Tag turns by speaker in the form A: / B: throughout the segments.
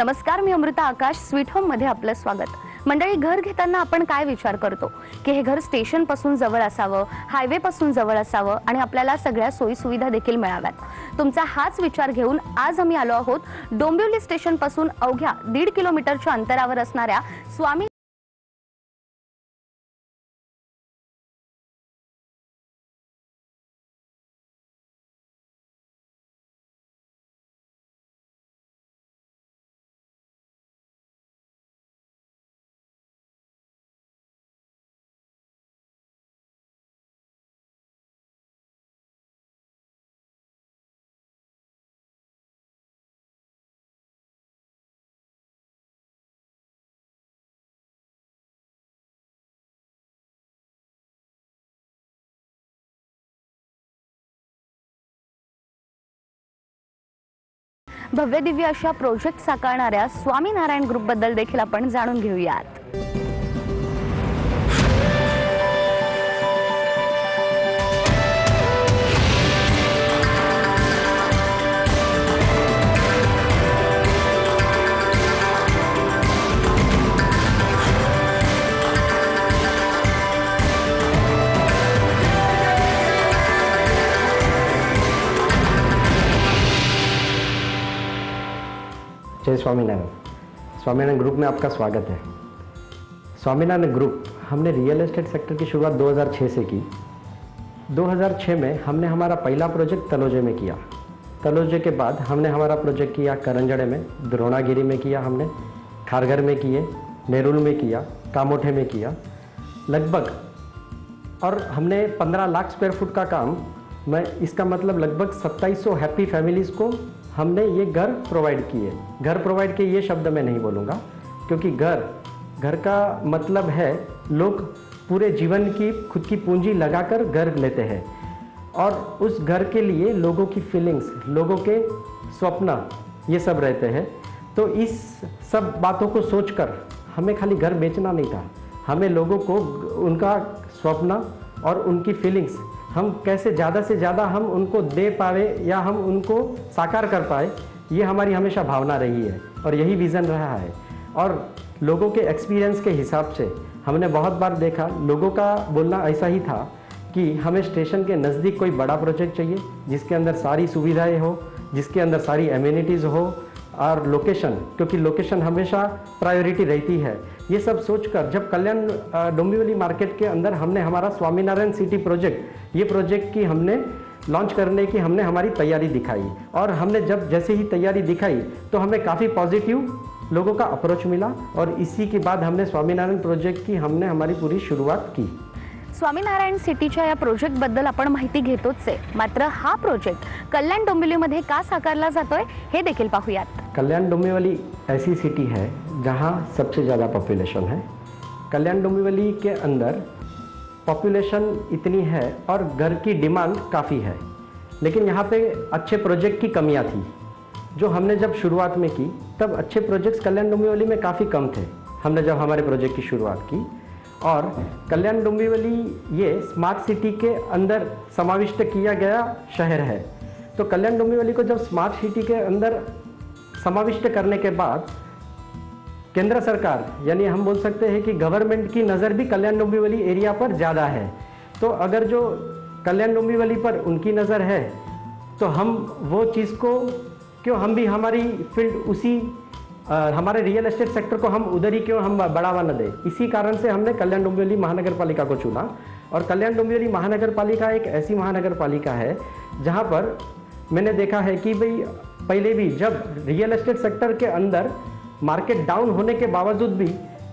A: नमस्कार, मी अमृता आकाश. Sweet home मध्ये आपलं स्वागत. मंडळी, घर घेताना आपण काय विचार करतो की हे घर स्टेशन पासून जवळ असावं, हायवे पासून जवळ असावं आणि आपल्याला सगळ्या सोयी सुविधा देखील मिळाव्यात. तुमचा हाच विचार घेऊन आज आम्ही आलो आहोत डोंबिवली स्टेशन पासून अवघ्या 1.5 किलोमीटरच्या अंतरावर असणाऱ्या स्वामी भव्य दिव्य अशा प्रोजेक्ट साकारणाऱ्या स्वामीनारायण ग्रुप बद्दल देखील आपण जाणून घेऊयात.
B: जय स्वामीनारायण. स्वामीनारायण ग्रुप में आपका स्वागत है. स्वामीनारायण ग्रुप हमने रियल एस्टेट सेक्टर की शुरुआत 2006 से की. 2006 में हमने हमारा पहला प्रोजेक्ट तलोजे में किया. तलोजे के बाद हमने हमारा प्रोजेक्ट किया करंजड़े में, द्रोणागिरी में किया, हमने खारघर में किए, नेरुल में किया, कामोठे में किया लगभग. और हमने 15 लाख स्क्वायर फुट का काम, मैं इसका मतलब लगभग 2700 हैप्पी फैमिलीज़ को हमने ये घर प्रोवाइड किए. घर प्रोवाइड किए ये शब्द मैं नहीं बोलूँगा, क्योंकि घर का मतलब है लोग पूरे जीवन की खुद की पूंजी लगाकर घर लेते हैं और उस घर के लिए लोगों की फीलिंग्स, लोगों के स्वप्न ये सब रहते हैं. तो इस सब बातों को सोचकर हमें खाली घर बेचना नहीं था, हमें लोगों को उनका स्वप्न और उनकी फीलिंग्स हम कैसे ज़्यादा से ज़्यादा हम उनको दे पाए या हम उनको साकार कर पाए, ये हमारी हमेशा भावना रही है और यही विज़न रहा है. और लोगों के एक्सपीरियंस के हिसाब से हमने बहुत बार देखा, लोगों का बोलना ऐसा ही था कि हमें स्टेशन के नज़दीक कोई बड़ा प्रोजेक्ट चाहिए जिसके अंदर सारी सुविधाएं हो, जिसके अंदर सारी एम्यूनिटीज़ हो और लोकेशन, क्योंकि लोकेशन हमेशा प्रायोरिटी रहती है. ये सब सोचकर जब कल्याण डोंबिवली मार्केट के अंदर हमने हमारा स्वामीनारायण सिटी प्रोजेक्ट, ये प्रोजेक्ट की हमने लॉन्च करने की हमने हमारी तैयारी दिखाई और हमने जब जैसे ही तैयारी दिखाई तो हमें काफ़ी पॉजिटिव लोगों का अप्रोच मिला और इसी के बाद हमने स्वामीनारायण प्रोजेक्ट की हमने हमारी पूरी शुरुआत की.
A: स्वामीनारायण सिटीच्या या प्रोजेक्ट बद्दल आपण माहिती घेतोच आहे, मात्र हा प्रोजेक्ट कल्याण डोंबिवलीमध्ये का साकारला जातोय हे देखील पाहूयात.
B: कल्याण डोंबिवली ऐसी सिटी है जहां सबसे ज़्यादा पॉपुलेशन है. कल्याण डोंबिवली के अंदर पॉपुलेशन इतनी है और घर की डिमांड काफ़ी है, लेकिन यहाँ पे अच्छे प्रोजेक्ट की कमियाँ थी. जो हमने जब शुरुआत में की तब अच्छे प्रोजेक्ट्स कल्याण डोंबिवली में काफ़ी कम थे. हमने जब हमारे प्रोजेक्ट की शुरुआत की और कल्याण डोंबिवली ये स्मार्ट सिटी के अंदर समाविष्ट किया गया शहर है. तो कल्याण डोंबिवली को जब स्मार्ट सिटी के अंदर समाविष्ट करने के बाद केंद्र सरकार, यानी हम बोल सकते हैं कि गवर्नमेंट की नज़र भी कल्याण डोंबिवली एरिया पर ज़्यादा है. तो अगर जो कल्याण डोंबिवली पर उनकी नज़र है तो हम वो चीज़ को क्यों, हम भी हमारी फील्ड उसी हमारे रियल एस्टेट सेक्टर को हम उधर ही क्यों हम बढ़ावा न दें. इसी कारण से हमने कल्याण डोंबिवली महानगर पालिका को चुना. और कल्याण डोंबिवली महानगर पालिका एक ऐसी महानगर पालिका है जहाँ पर मैंने देखा है कि भाई पहले भी जब रियल एस्टेट सेक्टर के अंदर मार्केट डाउन होने के बावजूद भी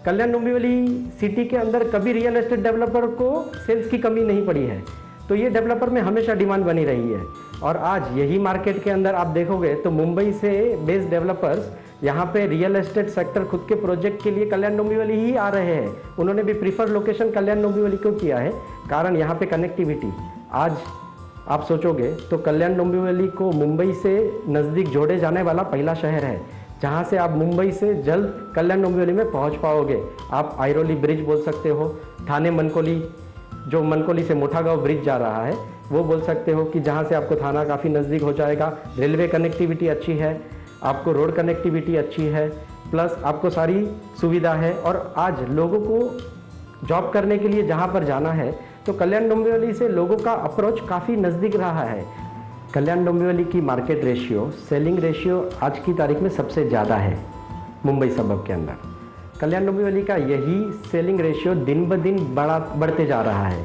B: कल्याण डोंबिवली सिटी के अंदर कभी रियल एस्टेट डेवलपर को सेल्स की कमी नहीं पड़ी है. तो ये डेवलपर में हमेशा डिमांड बनी रही है. और आज यही मार्केट के अंदर आप देखोगे तो मुंबई से बेस्ड डेवलपर्स यहाँ पे रियल एस्टेट सेक्टर खुद के प्रोजेक्ट के लिए कल्याण डोंबिवली ही आ रहे हैं. उन्होंने भी प्रीफर लोकेशन कल्याण डोंबिवली को किया है, कारण यहाँ पे कनेक्टिविटी. आज आप सोचोगे तो कल्याण डोंबिवली को मुंबई से नज़दीक जोड़े जाने वाला पहला शहर है, जहाँ से आप मुंबई से जल्द कल्याण डोंबिवली में पहुँच पाओगे. आप आयरोली ब्रिज बोल सकते हो, थाने मनकोली, जो मनकोली से मोठागांव ब्रिज जा रहा है वो बोल सकते हो कि जहाँ से आपको थाना काफ़ी नज़दीक हो जाएगा. रेलवे कनेक्टिविटी अच्छी है आपको रोड कनेक्टिविटी अच्छी है, प्लस आपको सारी सुविधा है। और आज लोगों को जॉब करने के लिए जहाँ पर जाना है तो कल्याण डोंबिवली से लोगों का अप्रोच काफ़ी नज़दीक रहा है। कल्याण डोंबिवली की मार्केट रेशियो, सेलिंग रेशियो आज की तारीख में सबसे ज़्यादा है मुंबई सबब के अंदर। कल्याण डोंबिवली का यही सेलिंग रेशियो दिन ब दिन बढ़ते जा रहा है।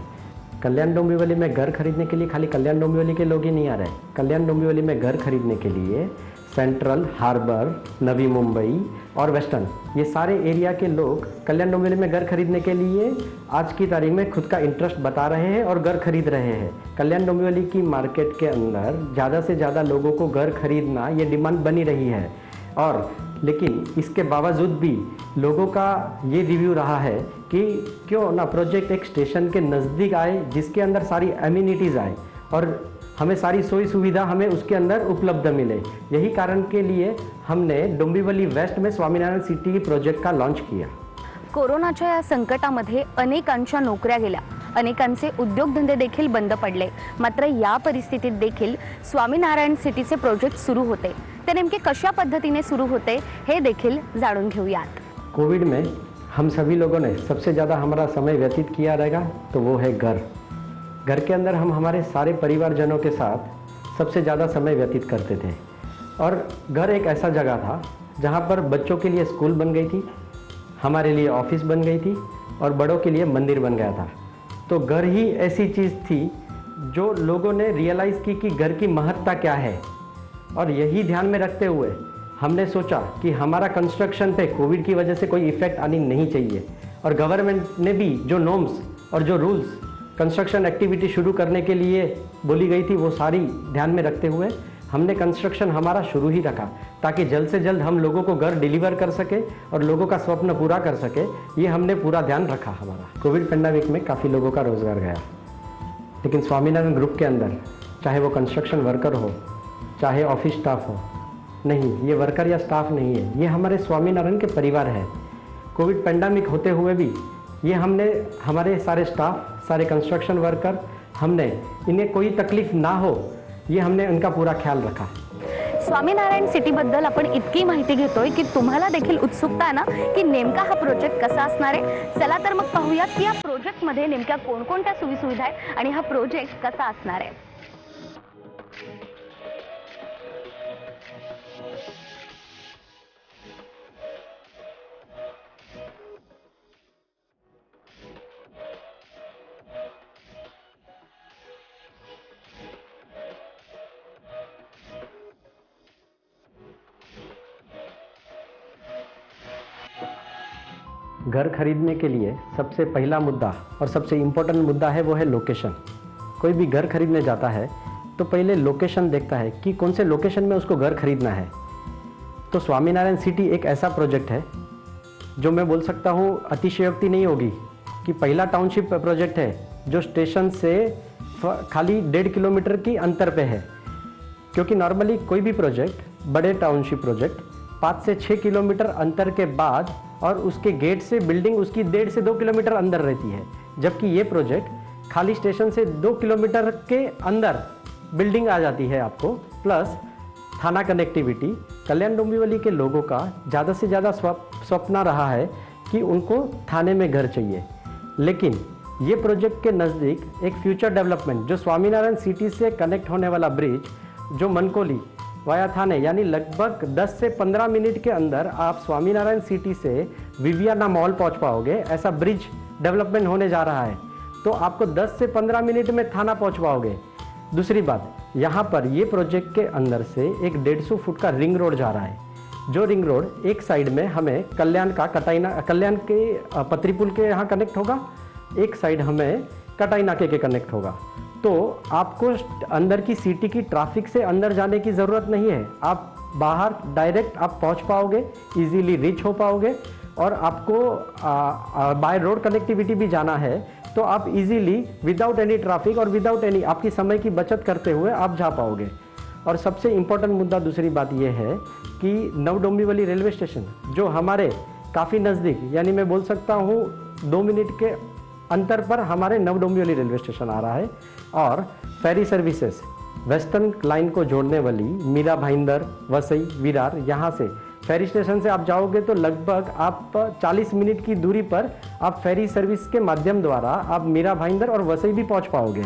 B: कल्याण डोंबिवली में घर खरीदने के लिए खाली कल्याण डोंबिवली के लोग ही नहीं आ रहे। कल्याण डोंबिवली में घर खरीदने के लिए सेंट्रल, हार्बर, नवी मुंबई और वेस्टर्न, ये सारे एरिया के लोग कल्याण डोंबिवली में घर खरीदने के लिए आज की तारीख में खुद का इंटरेस्ट बता रहे हैं और घर खरीद रहे हैं। कल्याण डोंबिवली की मार्केट के अंदर ज़्यादा से ज़्यादा लोगों को घर खरीदना ये डिमांड बनी रही है। और लेकिन इसके बावजूद भी लोगों का ये रिव्यू रहा है कि क्यों ना प्रोजेक्ट एक स्टेशन के नज़दीक आए, जिसके अंदर सारी एमिनिटीज़ आए और हमें सारी सोई सुविधा हमें उसके अंदर उपलब्ध मिले। यही कारण के लिए हमने डोंबिवली वेस्ट में स्वामीनारायण सिटी प्रोजेक्ट का लॉन्च किया।
A: कोरोनाच्या या संकटामध्ये अनेकांच्या नोकऱ्या गेल्या, अनेकांचे उद्योगधंदे देखील बंद पडले। मात्र या परिस्थितीत देखील स्वामीनारायण सिटीचे प्रोजेक्ट सुरू होते। ते नेमके कशा पद्धतीने सुरू होते हे देखील जाणून घेऊयात।
B: कोविड में हम सभी लोगों ने सबसे ज़्यादा हमारा समय व्यतीत किया रहेगा तो वो है घर। घर के अंदर हम हमारे सारे परिवारजनों के साथ सबसे ज़्यादा समय व्यतीत करते थे। और घर एक ऐसा जगह था जहाँ पर बच्चों के लिए स्कूल बन गई थी, हमारे लिए ऑफिस बन गई थी और बड़ों के लिए मंदिर बन गया था। तो घर ही ऐसी चीज़ थी जो लोगों ने रियलाइज़ की कि घर की महत्ता क्या है। और यही ध्यान में रखते हुए हमने सोचा कि हमारा कंस्ट्रक्शन पे कोविड की वजह से कोई इफ़ेक्ट आनी नहीं चाहिए। और गवर्नमेंट ने भी जो नॉर्म्स और जो रूल्स कंस्ट्रक्शन एक्टिविटी शुरू करने के लिए बोली गई थी वो सारी ध्यान में रखते हुए हमने कंस्ट्रक्शन हमारा शुरू ही रखा, ताकि जल्द से जल्द हम लोगों को घर डिलीवर कर सके और लोगों का स्वप्न पूरा कर सके। ये हमने पूरा ध्यान रखा हमारा। कोविड पेंडेमिक में काफ़ी लोगों का रोज़गार गया, लेकिन स्वामीनारायण ग्रुप के अंदर चाहे वो कंस्ट्रक्शन वर्कर हो, चाहे ऑफिस स्टाफ हो, नहीं, ये वर्कर या स्टाफ नहीं है, ये हमारे स्वामीनारायण के परिवार है। कोविड पेंडेमिक होते हुए भी ये हमने हमारे सारे स्टाफ, सारे कंस्ट्रक्शन वर्कर, हमने इन्हें कोई तकलीफ ना हो, ये हमने उनका पूरा ख्याल रखा।
A: स्वामीनारायण सिटी बद्दल आपण इतकी माहिती घेतोय की तुम्हाला देखील उत्सुकता आहे ना की नेमका हा प्रोजेक्ट कसा असणार आहे। चला तर मग पाहूयात की या प्रोजेक्ट मध्ये नेमक्या कोणकोणत्या सुविधा आहेत आणि हा प्रोजेक्ट कसा असणार आहे।
B: घर खरीदने के लिए सबसे पहला मुद्दा और सबसे इम्पोर्टेंट मुद्दा है वो है लोकेशन। कोई भी घर खरीदने जाता है तो पहले लोकेशन देखता है कि कौन से लोकेशन में उसको घर खरीदना है। तो स्वामीनारायण सिटी एक ऐसा प्रोजेक्ट है जो मैं बोल सकता हूँ अतिशयोक्ति नहीं होगी कि पहला टाउनशिप प्रोजेक्ट है जो स्टेशन से खाली 1.5 किलोमीटर की अंतर पे है। क्योंकि नॉर्मली कोई भी प्रोजेक्ट, बड़े टाउनशिप प्रोजेक्ट 5 से 6 किलोमीटर अंतर के बाद और उसके गेट से बिल्डिंग उसकी 1.5 से 2 किलोमीटर अंदर रहती है, जबकि ये प्रोजेक्ट खाली स्टेशन से 2 किलोमीटर के अंदर बिल्डिंग आ जाती है आपको, प्लस थाना कनेक्टिविटी। कल्याण डोंबिवली के लोगों का ज़्यादा से ज़्यादा सपना रहा है कि उनको थाने में घर चाहिए, लेकिन ये प्रोजेक्ट के नज़दीक एक फ्यूचर डेवलपमेंट जो स्वामीनारायण सिटी से कनेक्ट होने वाला ब्रिज जो मनकोली वाया थाने, यानी लगभग 10 से 15 मिनट के अंदर आप स्वामीनारायण सिटी से विवियाना मॉल पहुंच पाओगे। ऐसा ब्रिज डेवलपमेंट होने जा रहा है, तो आपको 10 से 15 मिनट में थाना पहुंच पाओगे। दूसरी बात, यहाँ पर ये प्रोजेक्ट के अंदर से एक 150 फुट का रिंग रोड जा रहा है, जो रिंग रोड एक साइड में हमें कल्याण के पतरी पुल के यहाँ कनेक्ट होगा, एक साइड हमें कटाई नाके के कनेक्ट होगा। तो आपको अंदर की सिटी की ट्रैफिक से अंदर जाने की ज़रूरत नहीं है, आप बाहर डायरेक्ट आप पहुंच पाओगे, इजीली रीच हो पाओगे। और आपको बाय रोड कनेक्टिविटी भी जाना है तो आप इजीली विदाउट एनी ट्रैफिक और विदाउट एनी आपकी समय की बचत करते हुए आप जा पाओगे। और सबसे इम्पोर्टेंट मुद्दा दूसरी बात यह है कि नव डोंबिवली रेलवे स्टेशन जो हमारे काफ़ी नज़दीक, यानी मैं बोल सकता हूँ 2 मिनट के अंतर पर हमारे नव डोंबिवली रेलवे स्टेशन आ रहा है। और फेरी सर्विसेज वेस्टर्न लाइन को जोड़ने वाली मीरा भाईंदर, वसई, विरार, यहाँ से फेरी स्टेशन से आप जाओगे तो लगभग आप 40 मिनट की दूरी पर आप फेरी सर्विस के माध्यम द्वारा आप मीरा भाईंदर और वसई भी पहुँच पाओगे।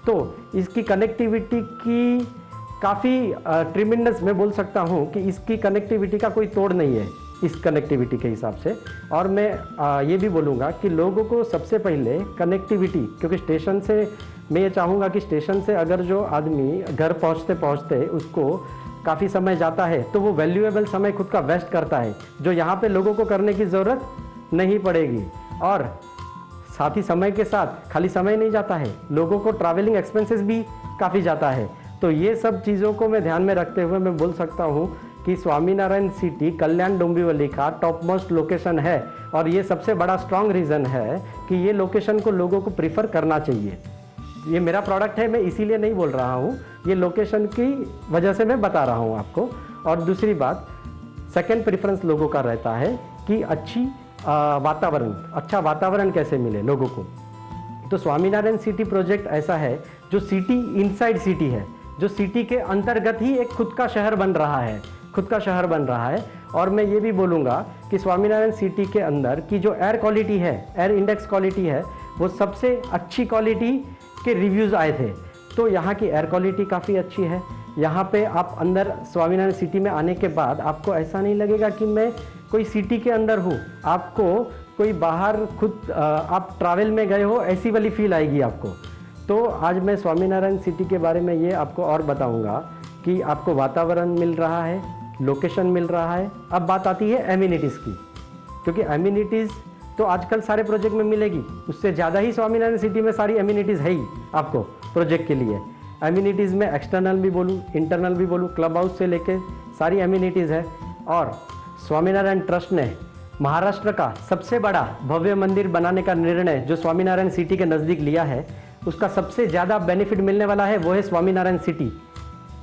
B: तो इसकी कनेक्टिविटी की काफ़ी ट्रिमेंडस मैं बोल सकता हूँ कि इसकी कनेक्टिविटी का कोई तोड़ नहीं है इस कनेक्टिविटी के हिसाब से। और मैं ये भी बोलूँगा कि लोगों को सबसे पहले कनेक्टिविटी, क्योंकि स्टेशन से मैं ये चाहूँगा कि स्टेशन से अगर जो आदमी घर पहुँचते पहुँचते उसको काफ़ी समय जाता है तो वो वैल्यूएबल समय खुद का वेस्ट करता है, जो यहाँ पे लोगों को करने की ज़रूरत नहीं पड़ेगी। और साथ ही समय के साथ खाली समय नहीं जाता है, लोगों को ट्रैवलिंग एक्सपेंसेस भी काफ़ी जाता है। तो ये सब चीज़ों को मैं ध्यान में रखते हुए मैं बोल सकता हूँ कि स्वामीनारायण सिटी कल्याण डोंबिवली का टॉप मोस्ट लोकेशन है। और ये सबसे बड़ा स्ट्रॉन्ग रीज़न है कि ये लोकेशन को लोगों को प्रीफर करना चाहिए। ये मेरा प्रोडक्ट है, मैं इसीलिए नहीं बोल रहा हूँ, ये लोकेशन की वजह से मैं बता रहा हूँ आपको। और दूसरी बात, सेकंड प्रेफरेंस लोगों का रहता है कि अच्छा वातावरण कैसे मिले लोगों को। तो स्वामीनारायण सिटी प्रोजेक्ट ऐसा है जो सिटी इनसाइड सिटी है, जो सिटी के अंतर्गत ही एक खुद का शहर बन रहा है। और मैं ये भी बोलूँगा कि स्वामीनारायण सिटी के अंदर की जो एयर क्वालिटी है, एयर इंडेक्स क्वालिटी है, वो सबसे अच्छी क्वालिटी के रिव्यूज़ आए थे। तो यहाँ की एयर क्वालिटी काफ़ी अच्छी है। यहाँ पे आप अंदर स्वामीनारायण सिटी में आने के बाद आपको ऐसा नहीं लगेगा कि मैं कोई सिटी के अंदर हूँ, आपको कोई बाहर खुद आप ट्रैवल में गए हो ऐसी वाली फील आएगी आपको। तो आज मैं स्वामीनारायण सिटी के बारे में ये आपको और बताऊँगा कि आपको वातावरण मिल रहा है, लोकेशन मिल रहा है। अब बात आती है एमिनिटीज़ की, क्योंकि एमिनिटीज़ तो आजकल सारे प्रोजेक्ट में मिलेगी, उससे ज़्यादा ही स्वामीनारायण सिटी में सारी एमिनिटीज़ है ही आपको प्रोजेक्ट के लिए। एमिनिटीज़ में एक्सटर्नल भी बोलूँ, इंटरनल भी बोलूँ, क्लब हाउस से लेके सारी एमिनिटीज़ है। और स्वामीनारायण ट्रस्ट ने महाराष्ट्र का सबसे बड़ा भव्य मंदिर बनाने का निर्णय जो स्वामीनारायण सिटी के नज़दीक लिया है, उसका सबसे ज़्यादा बेनिफिट मिलने वाला है वो है स्वामीनारायण सिटी।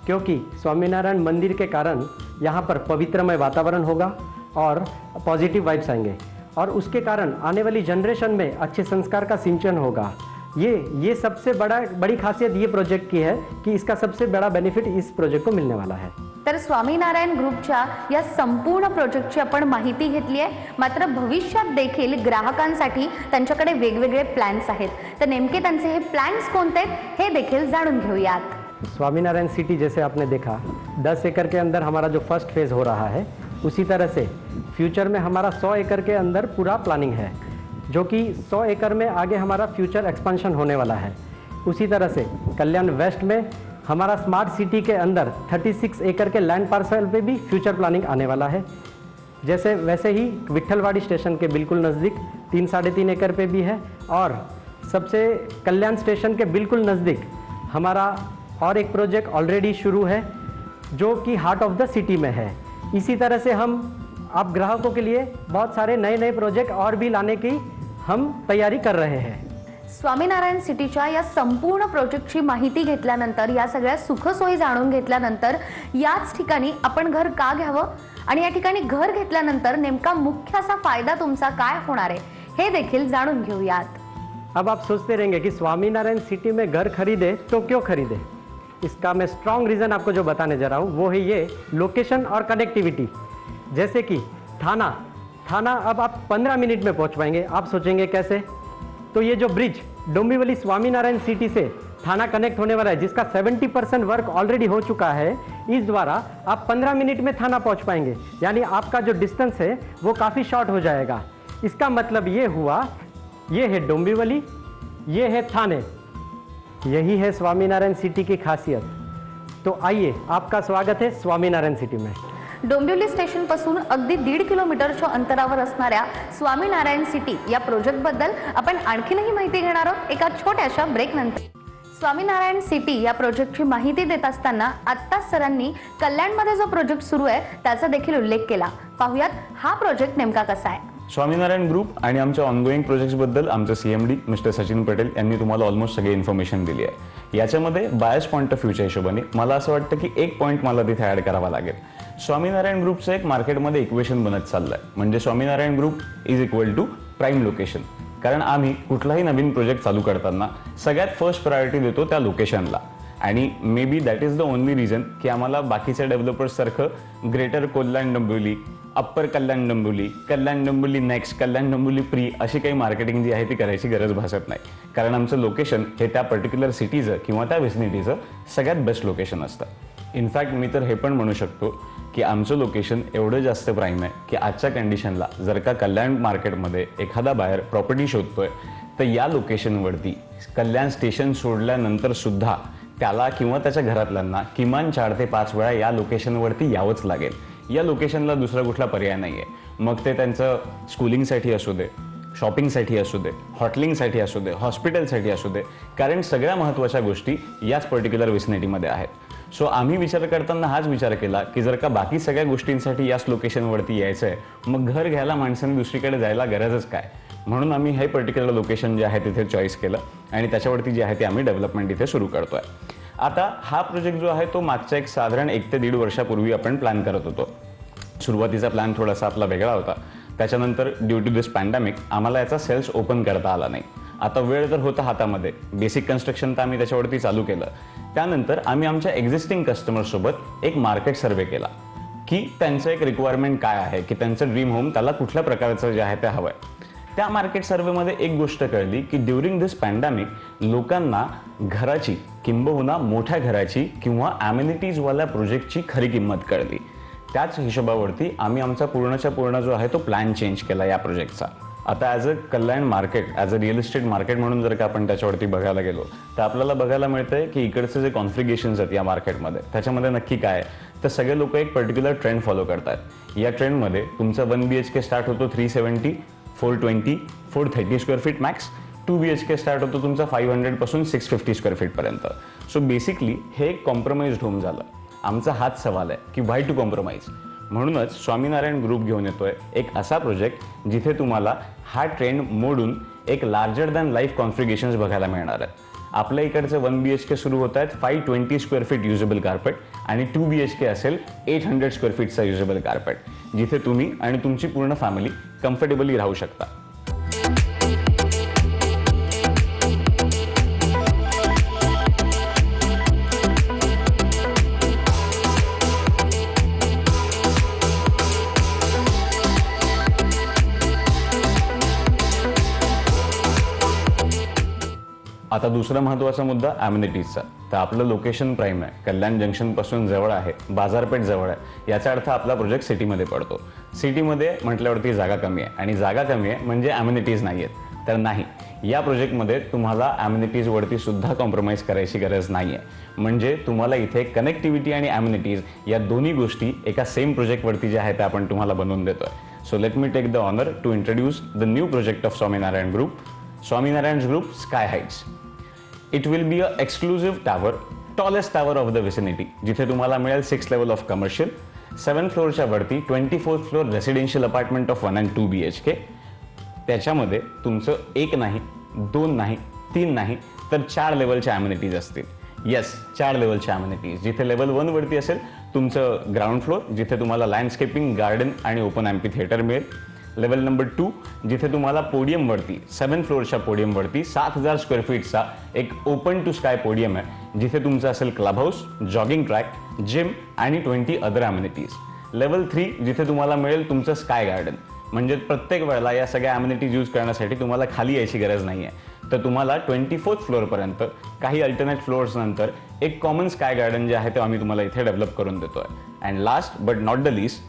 B: क्योंकि स्वामीनारायण मंदिर के कारण यहाँ पर पवित्रमय वातावरण होगा और पॉजिटिव वाइब्स आएंगे, और उसके कारण आने वाली जनरेशन में अच्छे संस्कार का सिंचन होगा। ये सबसे बड़ी खासियत ये प्रोजेक्ट की है कि इसका सबसे बड़ा बेनिफिट इस प्रोजेक्ट को मिलने वाला है।
A: तर स्वामीनारायण ग्रुपच्या या संपूर्ण प्रोजेक्टची आपण माहिती घेतली आहे, मात्र भविष्यात देखील ग्राहकांसाठी त्यांच्याकडे वेगवेगळे प्लॅन्स आहेत। तर नेमके त्यांचे हे प्लॅन्स कोणते आहेत हे देखील जाणून घेऊयात।
B: स्वामीनारायण सिटी जैसे आपने देखा 10 एकड़ के अंदर हमारा जो फर्स्ट फेज़ हो रहा है, उसी तरह से फ्यूचर में हमारा 100 एकड़ के अंदर पूरा प्लानिंग है, जो कि 100 एकड़ में आगे हमारा फ्यूचर एक्सपेंशन होने वाला है। उसी तरह से कल्याण वेस्ट में हमारा स्मार्ट सिटी के अंदर 36 एकड़ के लैंड पार्सल पे भी फ्यूचर प्लानिंग आने वाला है। वैसे ही विट्ठलवाड़ी स्टेशन के बिल्कुल नज़दीक 3-3.5 एकड़ पे भी है। और सबसे कल्याण स्टेशन के बिल्कुल नज़दीक हमारा और एक प्रोजेक्ट ऑलरेडी शुरू है जो कि हार्ट ऑफ द सिटी में है। इसी तरह से हम आप ग्राहकों के लिए बहुत सारे नए प्रोजेक्ट और भी लाने की हम तैयारी कर रहे हैं।
A: स्वामीनारायण सिटीच्या या संपूर्ण प्रोजेक्टची माहिती घेतल्यानंतर, या सगळ्या सुखसोयी जाणून घेतल्यानंतर, याच ठिकाणी आपण घर का घ्यावं आणि या ठिकाणी घर घेतल्यानंतर नेमका मुख्य असा फायदा तुमचा काय होणार आहे हे देखील जाणून घेऊयात।
B: अब आप सोचते रहेंगे कि स्वामीनारायण सिटी में घर खरीदे तो क्यों खरीदे। इसका मैं स्ट्रॉन्ग रीज़न आपको जो बताने जा रहा हूँ वो है ये लोकेशन और कनेक्टिविटी। जैसे कि थाना अब आप 15 मिनट में पहुँच पाएंगे। आप सोचेंगे कैसे, तो ये जो ब्रिज डोंबिवली स्वामीनारायण सिटी से थाना कनेक्ट होने वाला है, जिसका 70% वर्क ऑलरेडी हो चुका है, इस द्वारा आप 15 मिनट में थाना पहुँच पाएंगे। यानी आपका जो डिस्टेंस है वो काफ़ी शॉर्ट हो जाएगा। इसका मतलब ये हुआ, ये है डोंबिवली, ये है थाने, यही है स्वामीनारायण सिटी की खासियत। तो आइए, आपका स्वागत है स्वामीनारायण सिटी में।
A: डोंबिवली स्टेशन पासून अगदी 1.5 किलोमीटरच्या अंतरावर असणाऱ्या स्वामीनारायण सिटी या प्रोजेक्ट बद्दल आपण आणखीनही माहिती घेणार आहोत एका छोट्याशा ब्रेक नंतर। स्वामीनारायण सिटी या प्रोजेक्टची माहिती देत असताना आत्ताच सरांनी कल्याणमध्ये जो प्रोजेक्ट सुरू आहे त्याचा देखील उल्लेख केला। पाहूयात हा प्रोजेक्ट नेमका कसा आहे।
C: स्वामीनारायण ग्रुप आणि आमच्या ऑनगोईंग प्रोजेक्ट्सबद्दल आमचे सीएमडी मिस्टर सचिन पटेल यांनी तुम्हाला ऑलमोस्ट सगळी इन्फॉर्मेशन दिली आहे। याच्यामध्ये बायस पॉईंट ऑफ व्ह्यूच्या हिशोबाने मला असं वाटतं की एक पॉईंट मला तिथे ॲड करावा लागेल। स्वामीनारायण ग्रुपचं एक मार्केटमध्ये इक्वेशन बनत चाललंय, म्हणजे Swaminarayan group is equal to prime location. कारण आम्ही कुठलाही नवीन प्रोजेक्ट चालू करताना सगळ्यात फर्स्ट प्रायोरिटी देतो त्या लोकेशनला। आणि may be that is the only reason की आम्हाला बाकीच्या डेव्हलपर्ससारखं greater Kalyan Dombivli, upper Kalyan Dombivli, Kalyan Dombivli next, Kalyan Dombivli pre अशी काही मार्केटिंग जी आहे ती करायची गरज भासत नाही. कारण आमचं लोकेशन हे त्या पर्टिक्युलर सिटीचं किंवा त्या विसिनिटीचं सगळ्यात बेस्ट लोकेशन असतं. इनफॅक्ट मी तर हे पण म्हणू शकतो की आमचं लोकेशन एवढं जास्त प्राईम आहे की आजच्या कंडिशनला जर का कल्याण मार्केटमध्ये एखादा बायर प्रॉपर्टी शोधतोय तर या लोकेशनवरती कल्याण स्टेशन सोडल्यानंतर सुद्धा त्याला किंवा त्याच्या घरातल्यांना किमान 4 ते 5 वेळा या लोकेशनवरती यावंच लागेल. या लोकेशनला दुसरा कुठला पर्याय नाही आहे. मग ते त्यांचं स्कूलिंगसाठी असू दे, शॉपिंगसाठी असू दे, हॉटेलिंगसाठी असू दे, हॉस्पिटलसाठी असू दे, कारण सगळ्या महत्त्वाच्या गोष्टी याच पर्टिक्युलर विसिनिटीमध्ये आहेत. सो आम्ही विचार करताना हाच विचार केला की जर का बाकी सगळ्या गोष्टींसाठी याच लोकेशनवरती यायचं आहे, मग घर घ्यायला माणसाने दुसरीकडे जायला गरजच काय. म्हणून आम्ही हे पर्टिक्युलर लोकेशन जे आहे तिथे चॉईस केलं आणि त्याच्यावरती जे आहे ते आम्ही डेव्हलपमेंट इथे सुरू करतोय. आता हा प्रोजेक्ट जो आहे तो मागच्या एक साधारण 1 ते 1.5 वर्षापूर्वी आपण प्लॅन करत होतो. सुरुवातीचा प्लॅन थोडासा आपला वेगळा होता. त्याच्यानंतर ड्यू टू दिस पॅन्डेमिक आम्हाला याचा सेल्स ओपन करता आला नाही. आता वेळ तर होता हातामध्ये, बेसिक कन्स्ट्रक्शन तर आम्ही त्याच्यावरती चालू केलं. त्यानंतर आम्ही आमच्या एक्झिस्टिंग कस्टमर्ससोबत एक मार्केट सर्वे केला की त्यांचं एक रिक्वायरमेंट काय आहे, की त्यांचं ड्रीम होम त्याला कुठल्या प्रकारचं जे आहे ते हवं आहे. त्या मार्केट सर्वेमध्ये एक गोष्ट कळली की ड्युरिंग दिस पॅन्डेमिक लोकांना घराची किंबहुना मोठ्या घराची किंवा ॲम्युनिटीजवाल्या प्रोजेक्टची खरी किंमत कळली. त्याच हिशोबावरती आम्ही आमचा पूर्णच्या पूर्ण जो आहे तो प्लॅन चेंज केला या प्रोजेक्टचा. आता as a Kalyan market, as a real estate market म्हणून जर का आपण त्याच्यावरती बघायला गेलो तर आपल्याला बघायला मिळतंय की इकडचे जे कॉन्फिगरेशन्स आहेत या मार्केटमध्ये त्याच्यामध्ये नक्की काय आहे तर सगळे लोक एक पर्टिक्युलर ट्रेंड फॉलो करतात. या ट्रेंडमध्ये तुमचा 1 BHK स्टार्ट होतो 370, 420, 430 square feet max. 2 BHK start होतो तुमचा 500 पासून 650 स्क्वेअर फीट पर्यंत. सो बेसिकली हे एक कॉम्प्रोमाइज्ड होम झालं. आमचा हाच सवाल आहे की व्हाय टू कॉम्प्रोमाइज. म्हणूनच स्वामीनारायण ग्रुप घेऊन येतोय एक असा प्रोजेक्ट जिथे तुम्हाला हा ट्रेंड मोडून एक लार्जर दॅन लाईफ कॉन्फिगरेशन्स बघायला मिळणार आहेत. आपल्या इकडचे 1 BHK सुरू होत आहेत 520 स्क्वेअर फीट युजेबल कार्पेट आणि 2 BHK असेल 800 स्क्वेअर फीटचा युजेबल कार्पेट, जिथे तुम्ही आणि तुमची पूर्ण फॅमिली कम्फर्टेबली राहू शकता. आता दुसरा महत्त्वाचा मुद्दा ॲम्युनिटीजचा. तर आपलं लोकेशन प्राईम आहे, कल्याण जंक्शनपासून जवळ आहे, बाजारपेठ जवळ आहे. याचा अर्थ आपला प्रोजेक्ट सिटीमध्ये पडतो. सिटीमध्ये म्हटल्यावरती जागा कमी आहे आणि जागा कमी आहे म्हणजे ॲम्युनिटीज नाही आहेत. तर नाही, या प्रोजेक्टमध्ये तुम्हाला ॲम्युनिटीजवरती सुद्धा कॉम्प्रोमाइज करायची गरज नाही आहे. म्हणजे तुम्हाला इथे कनेक्टिव्हिटी आणि ॲम्युनिटीज या दोन्ही गोष्टी एका सेम प्रोजेक्टवरती जे आहे ते आपण तुम्हाला बनवून देतोय. So let me take the honour to introduce the new project of Swaminarayan group, Swaminarayan group sky heights. It will be an exclusive tower, tallest tower of the vicinity, जिथे तुम्हाला मिळेल 6 level of commercial, 7 फ्लोअरच्या वरती 24th floor residential apartment of 1 and 2 BHK. त्याच्यामध्ये तुमचं 1 नाही, 2 नाही, 3 नाही तर 4 लेवलच्या ॲम्युनिटीज असतील. येस, 4 लेवलच्या ॲम्युनिटीज. जिथे लेवल 1 वरती असेल तुमचं ग्राउंड फ्लोअर, जिथे तुम्हाला लँडस्केपिंग, गार्डन आणि ओपन ॲम्पी थिएटर मिळेल. लेवल नंबर 2 जिथे तुम्हाला पोडियमवरती 7 फ्लोअरच्या पोडियमवरती 7000 स्क्वेअर फीटचा एक ओपन टू स्काय पोडियम आहे, जिथे तुमचं असेल club house, jogging track, gym आणि 20 अदर ॲम्युनिटीज. लेवल 3 जिथे तुम्हाला मिळेल तुमचं स्काय गार्डन. म्हणजे प्रत्येक वेळेला या सगळ्या ॲम्युनिटीज यूज करण्यासाठी तुम्हाला खाली यायची गरज नाही आहे. तर तुम्हाला 24th फ्लोअरपर्यंत काही अल्टरनेट फ्लोअर्स नंतर एक कॉमन स्काय गार्डन जे आहे ते आम्ही तुम्हाला इथे डेव्हलप करून देतोय. And last but not the least,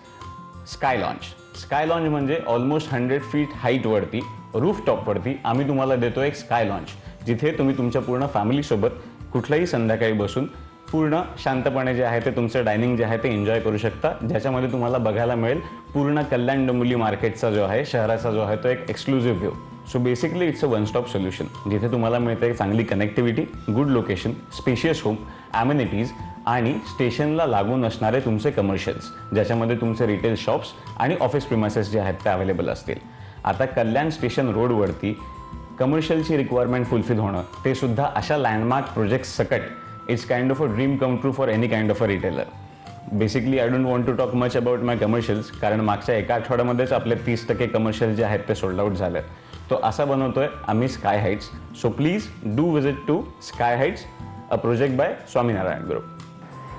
C: sky launch. Sky launch म्हणजे ऑलमोस्ट 100 फीट हाईटवरती रूफटॉपवरती आम्ही तुम्हाला देतो एक स्काय लॉन्च, जिथे तुम्ही तुमच्या पूर्ण फॅमिलीसोबत कुठल्याही संध्याकाळी बसून पूर्ण शांतपणे जे आहे ते तुमचं डायनिंग जे आहे ते एन्जॉय करू शकता, ज्याच्यामध्ये तुम्हाला बघायला मिळेल पूर्ण कल्याण डोंबिवली मार्केटचा जो आहे, शहराचा जो आहे तो एक exclusive view. So basically it's a one stop solution, जिथे तुम्हाला मिळते चांगली connectivity, good location, spacious home, amenities आणि स्टेशनला लागून असणारे तुमचे कमर्शियल्स, ज्याच्यामध्ये तुमचे रिटेल शॉप्स आणि ऑफिस प्रिमायसेस जे आहेत ते अवेलेबल असतील. आता कल्याण स्टेशन रोडवरती कमर्शियलची रिक्वायरमेंट फुलफिल होणं, ते सुद्धा अशा landmark project Sakat, it's kind of a dream come true for any kind of a retailer. Basically I don't want to talk much about my commercials, कारण मागच्या एका आठवड्यामध्येच आपले 30% कमर्शियल जे आहेत ते सोल्ड आउट झाले. तो असा बनवतोय आम्ही sky heights. So please do visit to sky heights a project by Swaminarayan group.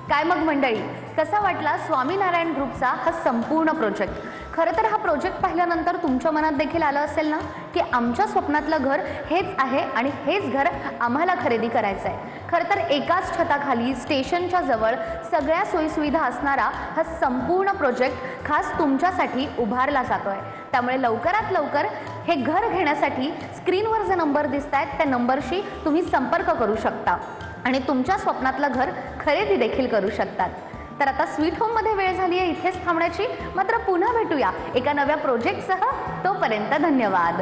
A: काय मग मंडळी, कसा वाटला स्वामीनारायण ग्रुपचा हा संपूर्ण प्रोजेक्ट? खरं तर हा प्रोजेक्ट पाहिल्यानंतर तुमच्या मनात देखील आलं असेल ना की आमच्या स्वप्नातलं घर हेच आहे आणि हेच घर आम्हाला खरेदी करायचं आहे. खरं तर एकाच छताखाली स्टेशनच्या जवळ सगळ्या सोयीसुविधा असणारा हा संपूर्ण प्रोजेक्ट खास तुमच्यासाठी उभारला जातोय. त्यामुळे लवकरात लवकर हे घर घेण्यासाठी स्क्रीनवर जे नंबर दिसत आहेत त्या नंबरशी तुम्ही संपर्क करू शकता आणि तुमच्या स्वप्नातलं घर खरेदी देखील करू शकतात. तर आता स्वीट होममध्ये वेळ झाली आहे इथेच थांबण्याची. मात्र पुन्हा भेटूया एका नव्या प्रोजेक्टसह. तोपर्यंत धन्यवाद.